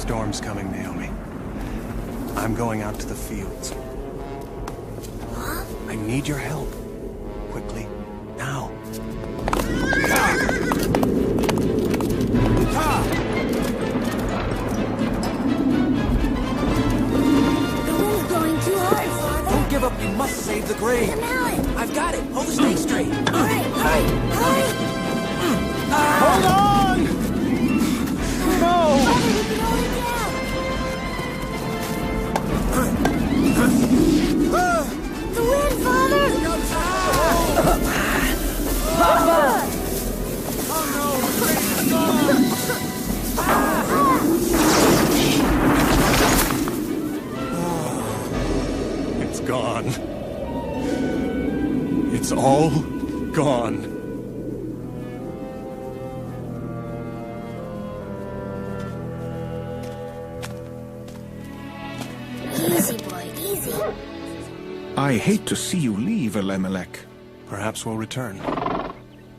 Storm's coming, Naomi. I'm going out to the fields. Huh? I need your help. Quickly. Now. Don't give up, you must save the grain. The mallet. I've got it. Hold the stake straight. All right, hurry. Hold on! No! Father, we can hold it down. The wind, Father! Papa! Oh no, the grain is gone. It's gone. It's all gone. Easy, boy, easy. I hate to see you leave, Elimelech. Perhaps we'll return.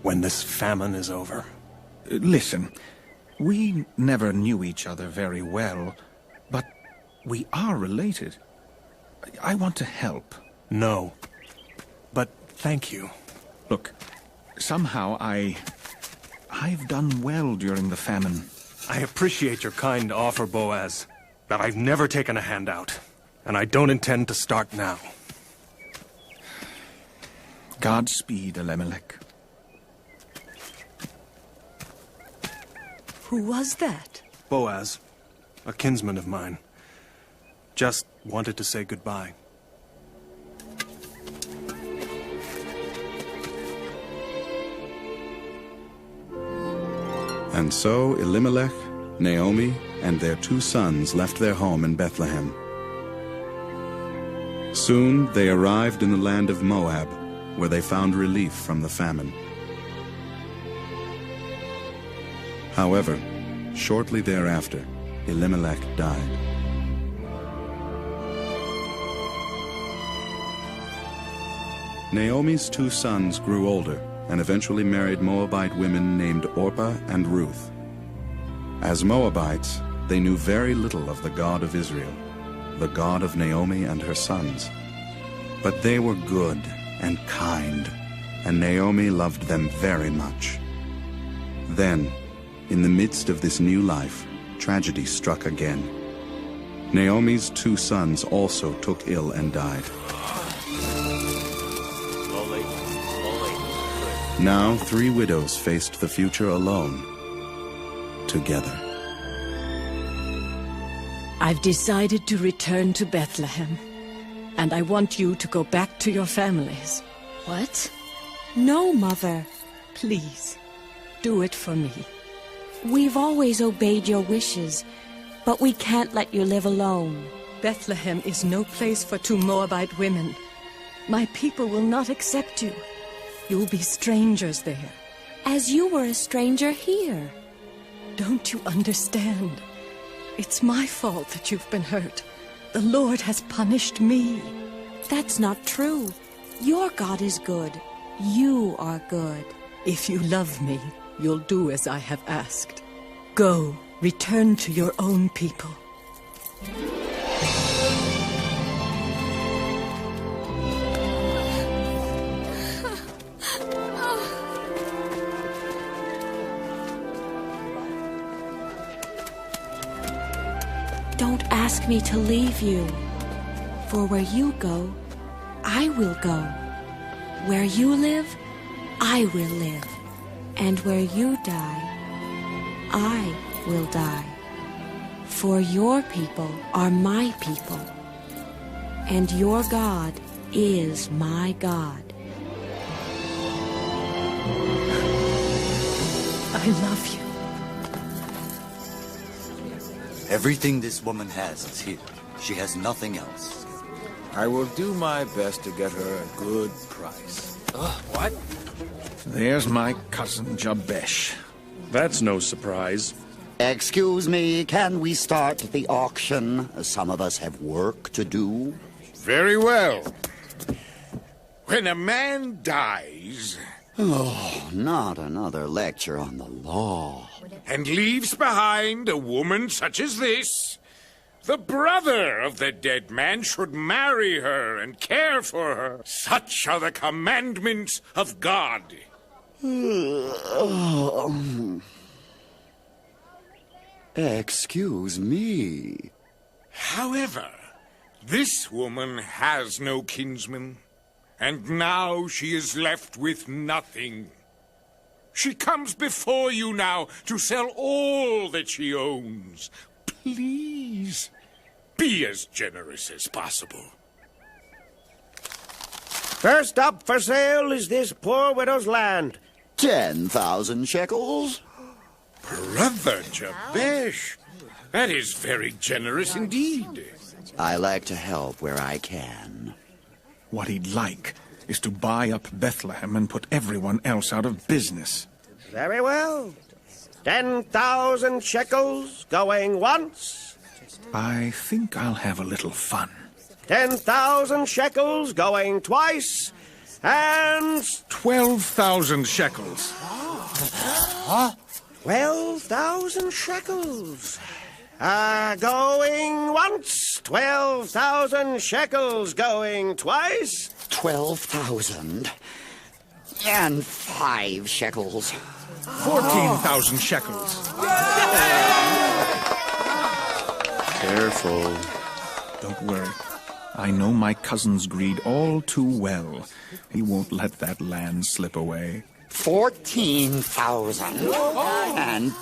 When this famine is over. Listen, we never knew each other very well, but we are related. I want to help. No. But thank you. Look, somehow I've done well during the famine. I appreciate your kind offer, Boaz, but I've never taken a handout, and I don't intend to start now. Godspeed, Elimelech. Who was that? Boaz, a kinsman of mine, just wanted to say goodbye. And so Elimelech, Naomi, and their 2 sons left their home in Bethlehem. Soon they arrived in the land of Moab, where they found relief from the famine. However, shortly thereafter, Elimelech died. Naomi's 2 sons grew older and eventually married Moabite women named Orpah and Ruth. As Moabites, they knew very little of the God of Israel, the God of Naomi and her sons. But they were good and kind, and Naomi loved them very much. Then, in the midst of this new life, tragedy struck again. Naomi's 2 sons also took ill and died. Now 3 widows faced the future alone, together. I've decided to return to Bethlehem, and I want you to go back to your families. What? No, Mother. Please, do it for me. We've always obeyed your wishes, but we can't let you live alone. Bethlehem is no place for 2 Moabite women. My people will not accept you. You'll be strangers there. As you were a stranger here. Don't you understand? It's my fault that you've been hurt. The Lord has punished me. That's not true. Your God is good. You are good. If you love me, you'll do as I have asked. Go, return to your own people. Don't ask me to leave you. For where you go, I will go. Where you live, I will live. And where you die, I will die. For your people are my people, and your God is my God. I love you. Everything this woman has is here. She has nothing else. I will do my best to get her a good price. What? There's my cousin Jabesh. That's no surprise. Excuse me, can we start the auction? Some of us have work to do. Very well. When a man dies, Oh, not another lecture on the law. And leaves behind a woman such as this. The brother of the dead man should marry her and care for her. Such are the commandments of God. Excuse me. However, this woman has no kinsman, and now she is left with nothing. She comes before you now to sell all that she owns. Please, be as generous as possible. First up for sale is this poor widow's land. 10,000 shekels? Brother Jabesh, that is very generous indeed. I like to help where I can. What he'd like is to buy up Bethlehem and put everyone else out of business. Very well. 10,000 shekels going once. I think I'll have a little fun. 10,000 shekels going twice. And 12,000 shekels. 12,000 shekels. Going once. 12,000 shekels going twice. 12,000. And 5 shekels. 14,000 shekels. Careful. Don't worry. I know my cousin's greed all too well. He won't let that land slip away. 14,000. And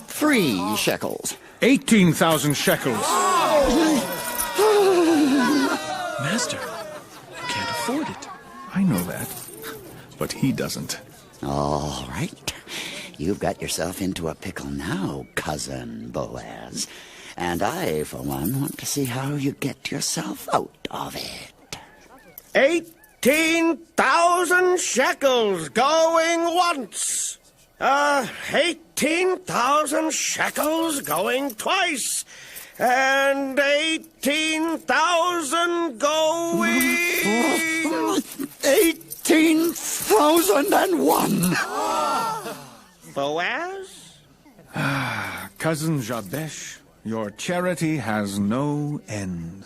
3 shekels. 18,000 shekels. Master, you can't afford it. I know that, but he doesn't. All right. You've got yourself into a pickle now, Cousin Boaz. And I, for one, want to see how you get yourself out of it. 18,000 shekels going once. 18,000 shekels going twice. And 18,000 going... 18,001. Boaz? Cousin Jabesh, your charity has no end.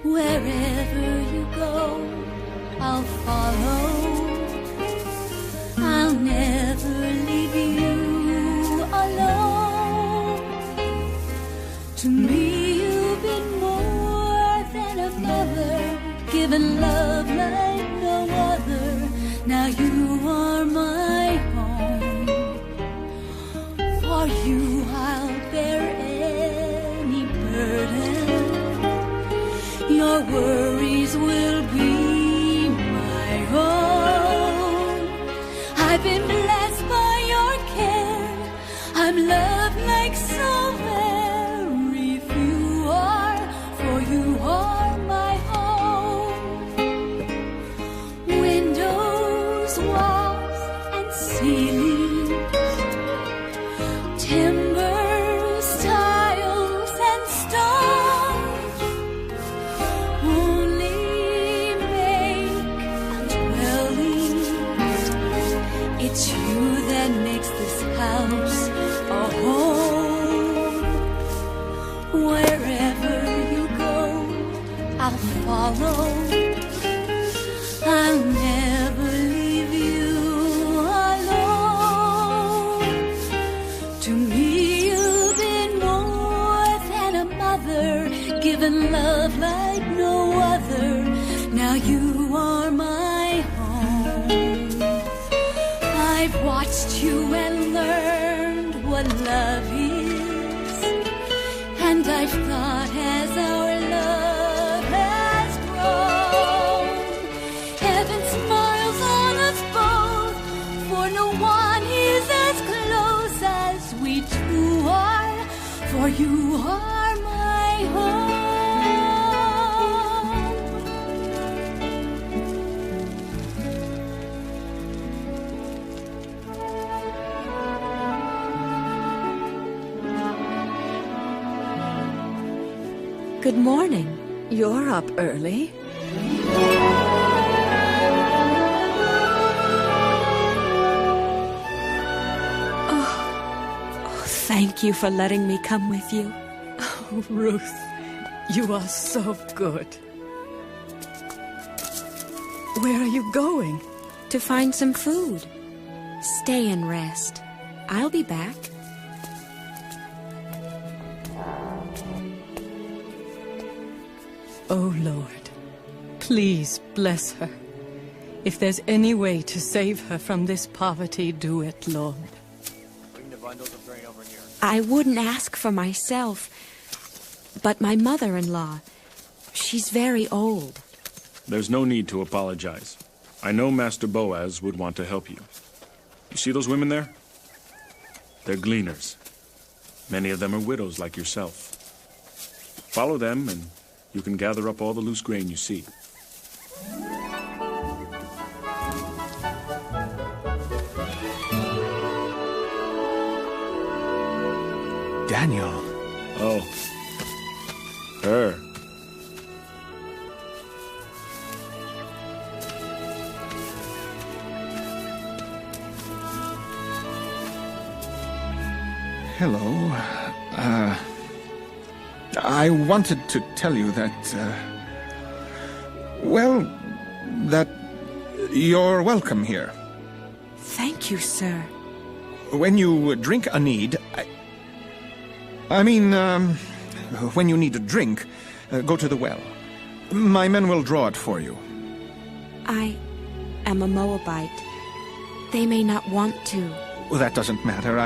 Wherever you go, I'll follow. I'll never leave you alone. To me, you've been more than a mother, given love like no other. Now you are my home. For you, I'll bear any burden. Your worries will be my own. I've been blessed by your care. I'm loved like so very few are, for you are my home. Windows, walls, and ceilings, timbers, tiles, and stones only make a dwelling. It's you that makes this house a home. Wherever you go, I'll follow. I'll never leave you alone. love like no other. Now you are my home. I've watched you and learned what love is, and I've thought as our love has grown, heaven smiles on us both, for no one is as close as we two are, for you are my home. Good morning. You're up early. Thank you for letting me come with you. Oh, Ruth, you are so good. Where are you going? To find some food. Stay and rest. I'll be back. Oh, Lord, please bless her. If there's any way to save her from this poverty, do it, Lord. I wouldn't ask for myself, but my mother-in-law, she's very old. There's no need to apologize. I know Master Boaz would want to help you. You see those women there? They're gleaners. Many of them are widows like yourself. Follow them and you can gather up all the loose grain you see. Daniel. Oh. Her. Hello. I wanted to tell you that, well, that you're welcome here. Thank you, sir. When you drink a need, I mean, when you need a drink, go to the well. My men will draw it for you. I am a Moabite. They may not want to. Well, that doesn't matter.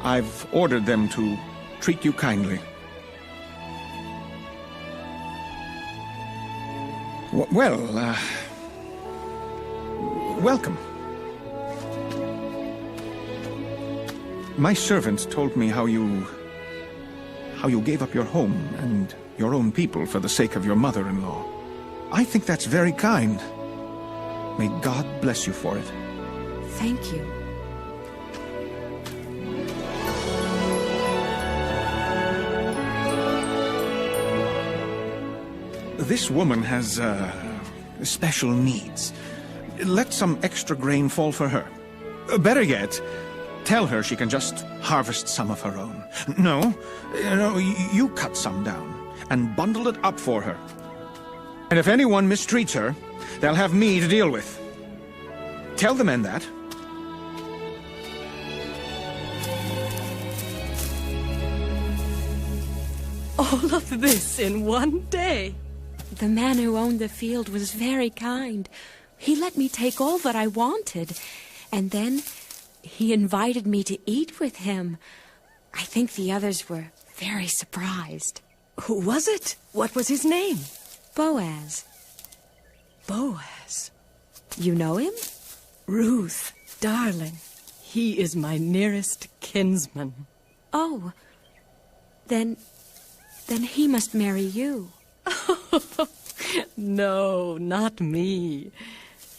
I've ordered them to treat you kindly. Well, welcome. My servants told me how you gave up your home and your own people for the sake of your mother-in-law. I think that's very kind. May God bless you for it. Thank you. This woman has, special needs. Let some extra grain fall for her. Better yet, tell her she can just harvest some of her own. No, you cut some down and bundle it up for her. And if anyone mistreats her, they'll have me to deal with. Tell the men that. All of this in one day? The man who owned the field was very kind. He let me take all that I wanted, and then he invited me to eat with him. I think the others were very surprised. Who was it? What was his name? Boaz. Boaz? You know him? Ruth, darling. He is my nearest kinsman. Oh, then he must marry you. No, not me.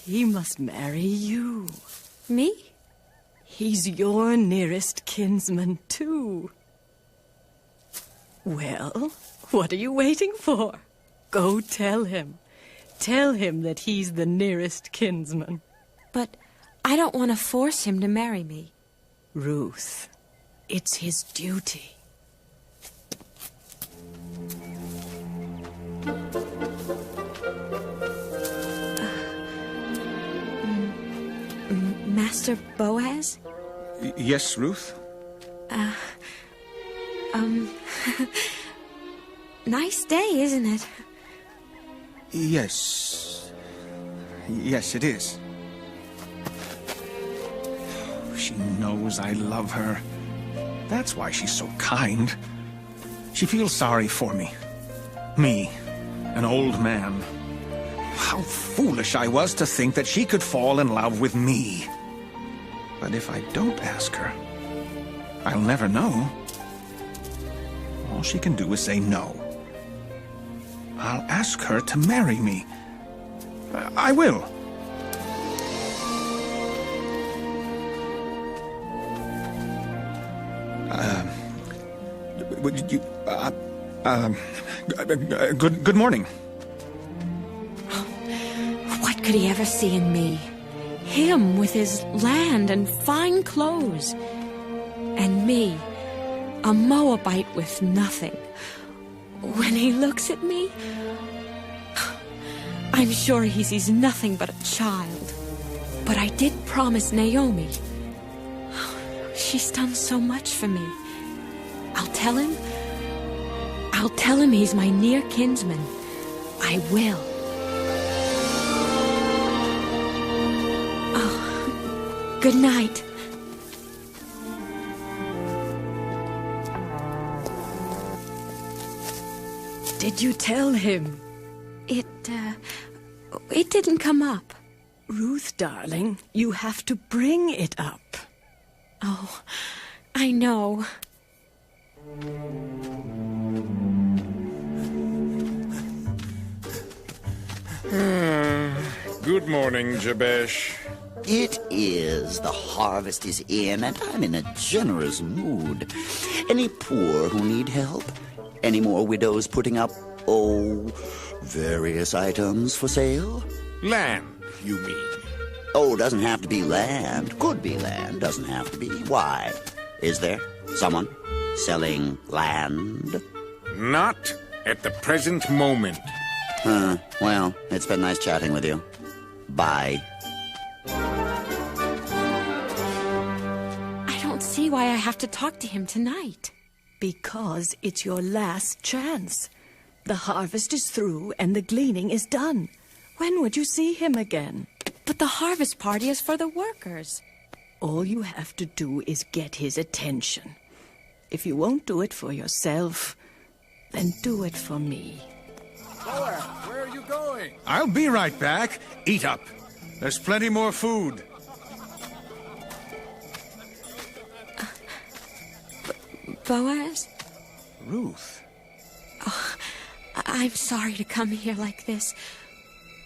He must marry you. Me? He's your nearest kinsman, too. Well, what are you waiting for? Go tell him. Tell him that he's the nearest kinsman. But I don't want to force him to marry me. Ruth, it's his duty. Master Boaz? Yes, Ruth? Nice day, isn't it? Yes. Yes, it is. She knows I love her. That's why she's so kind. She feels sorry for me. Me, an old man. How foolish I was to think that she could fall in love with me. But if I don't ask her, I'll never know. All she can do is say no. I'll ask her to marry me. I will. Good morning. What could he ever see in me? Him with his land and fine clothes. And me, a Moabite with nothing. When he looks at me, I'm sure he sees nothing but a child. But I did promise Naomi. She's done so much for me. I'll tell him he's my near kinsman. I will. Oh, good night. Did you tell him? It didn't come up. Ruth, darling, you have to bring it up. Oh, I know. Good morning, Jabesh. It is. The harvest is in, and I'm in a generous mood. Any poor who need help? Any more widows putting up, various items for sale? Land, you mean? Oh, doesn't have to be land. Could be land. Doesn't have to be. Why? Is there someone selling land? Not at the present moment. Well, it's been nice chatting with you. Bye. I don't see why I have to talk to him tonight. Because it's your last chance. The harvest is through and the gleaning is done. When would you see him again? But the harvest party is for the workers. All you have to do is get his attention. If you won't do it for yourself, then do it for me. Boaz, where are you going? I'll be right back. Eat up. There's plenty more food. Boaz? Ruth. Oh, I'm sorry to come here like this.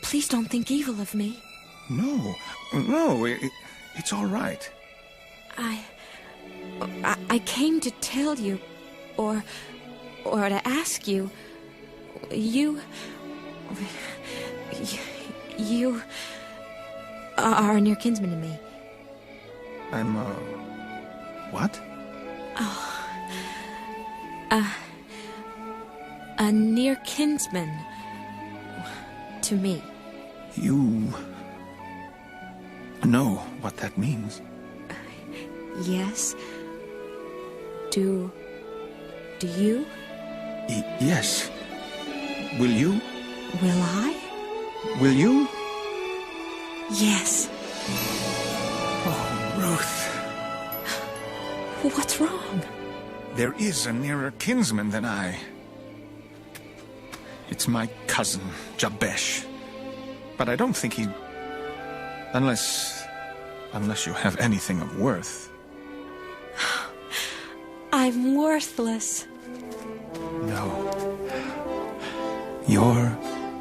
Please don't think evil of me. No, it's all right. I came to tell you, or to ask you. You are a near kinsman to me. I'm, what? Oh, a near kinsman to me. You know what that means? Yes. Do you? Yes. Will you? Will I? Will you? Yes. Oh, Ruth. What's wrong? There is a nearer kinsman than I. It's my cousin, Jabesh. But I don't think he... Unless you have anything of worth. I'm worthless. No. You're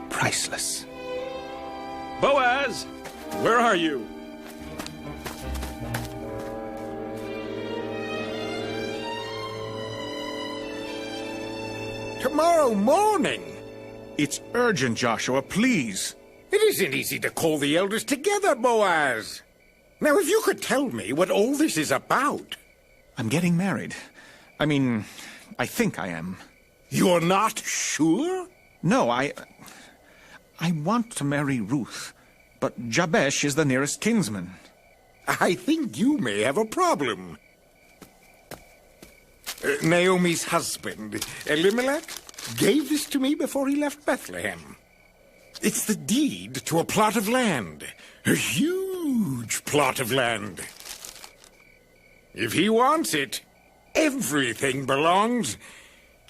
priceless. Boaz! Where are you? Tomorrow morning? It's urgent, Joshua, please. It isn't easy to call the elders together, Boaz. Now, if you could tell me what all this is about. I'm getting married. I mean, I think I am. You're not sure? No, I want to marry Ruth, but Jabesh is the nearest kinsman. I think you may have a problem. Naomi's husband, Elimelech? gave this to me before he left Bethlehem. It's the deed to a plot of land. A huge plot of land. If he wants it, everything belongs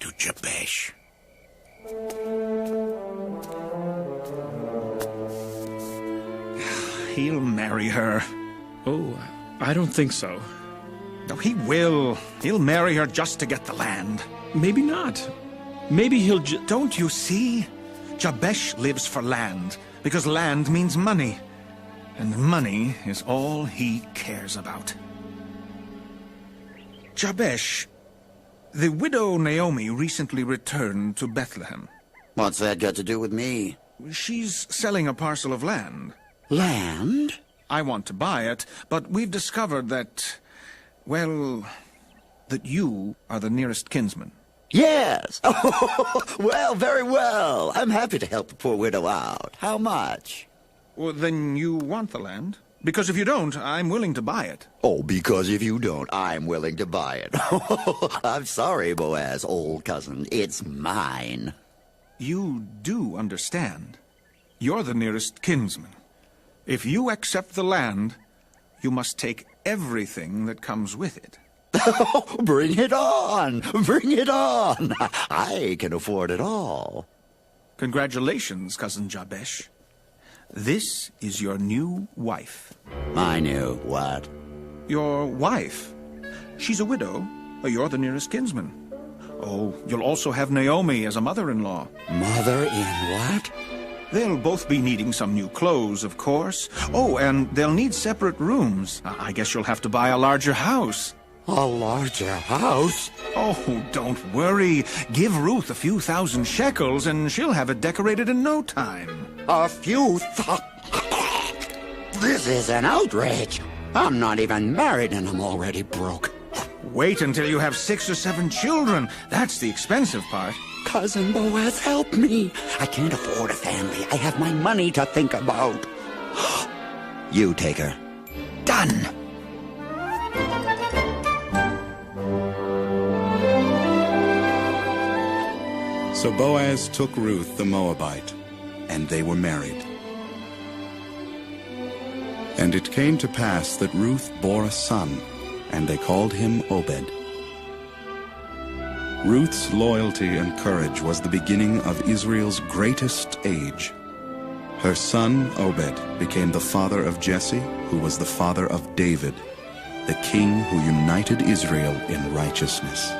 to Jabesh. He'll marry her. Oh, I don't think so. No, he will. He'll marry her just to get the land. Maybe not. Maybe he'll Don't you see? Jabesh lives for land, because land means money. And money is all he cares about. Jabesh, the widow Naomi recently returned to Bethlehem. What's that got to do with me? She's selling a parcel of land. Land? I want to buy it, but we've discovered that, well, that you are the nearest kinsman. Yes. Oh, well, very well. I'm happy to help the poor widow out. How much? Well, then you want the land? Because if you don't, I'm willing to buy it. Oh, because if you don't, I'm willing to buy it. I'm sorry, Boaz, old cousin. It's mine. You do understand. You're the nearest kinsman. If you accept the land, you must take everything that comes with it. Bring it on! Bring it on! I can afford it all. Congratulations, Cousin Jabesh. This is your new wife. My new what? Your wife. She's a widow, but you're the nearest kinsman. Oh, you'll also have Naomi as a mother-in-law. Mother-in-what? They'll both be needing some new clothes, of course. Oh, and they'll need separate rooms. I guess you'll have to buy a larger house. A larger house? Oh, don't worry. Give Ruth a few thousand shekels and she'll have it decorated in no time. A few This is an outrage. I'm not even married and I'm already broke. Wait until you have 6 or 7 children. That's the expensive part. Cousin Boaz, help me. I can't afford a family. I have my money to think about. You take her. Done. So Boaz took Ruth the Moabite, and they were married. And it came to pass that Ruth bore a son, and they called him Obed. Ruth's loyalty and courage was the beginning of Israel's greatest age. Her son Obed became the father of Jesse, who was the father of David, the king who united Israel in righteousness.